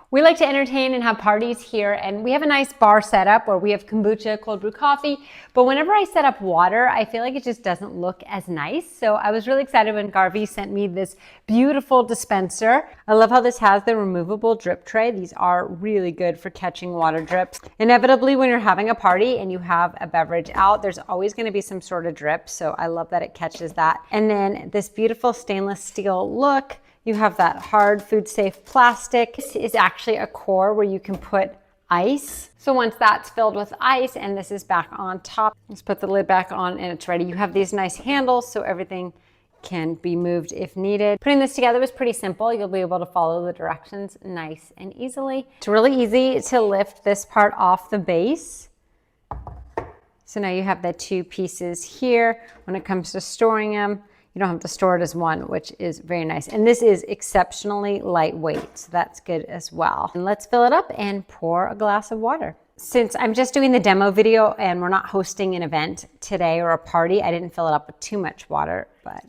We like to entertain and have parties here, and we have a nice bar setup where we have kombucha, cold brew coffee, but whenever I set up water, I feel like it just doesn't look as nice. So I was really excited when Garvee sent me this beautiful dispenser. I love how this has the removable drip tray. These are really good for catching water drips. Inevitably, when you're having a party and you have a beverage out, there's always going to be some sort of drip, so I love that it catches that. And then this beautiful stainless steel look. You have that hard food safe plastic. This is actually a core where you can put ice. So once that's filled with ice and this is back on top, let's put the lid back on and it's ready. You have these nice handles so everything can be moved if needed. Putting this together was pretty simple. You'll be able to follow the directions nice and easily. It's really easy to lift this part off the base. So now you have the two pieces here. When it comes to storing them, you don't have to store it as one, which is very nice. And this is exceptionally lightweight, so that's good as well. And let's fill it up and pour a glass of water. Since I'm just doing the demo video and we're not hosting an event today or a party, I didn't fill it up with too much water, but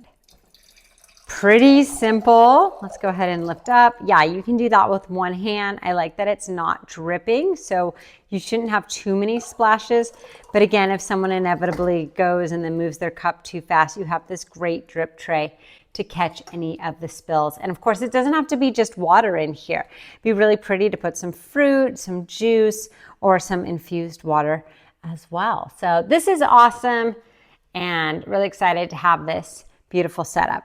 pretty simple. Let's go ahead and lift up. Yeah, you can do that with one hand. I like that it's not dripping, so you shouldn't have too many splashes. But again, if someone inevitably goes and then moves their cup too fast, you have this great drip tray to catch any of the spills. And of course, it doesn't have to be just water in here. It'd be really pretty to put some fruit, some juice, or some infused water as well. So this is awesome and really excited to have this beautiful setup.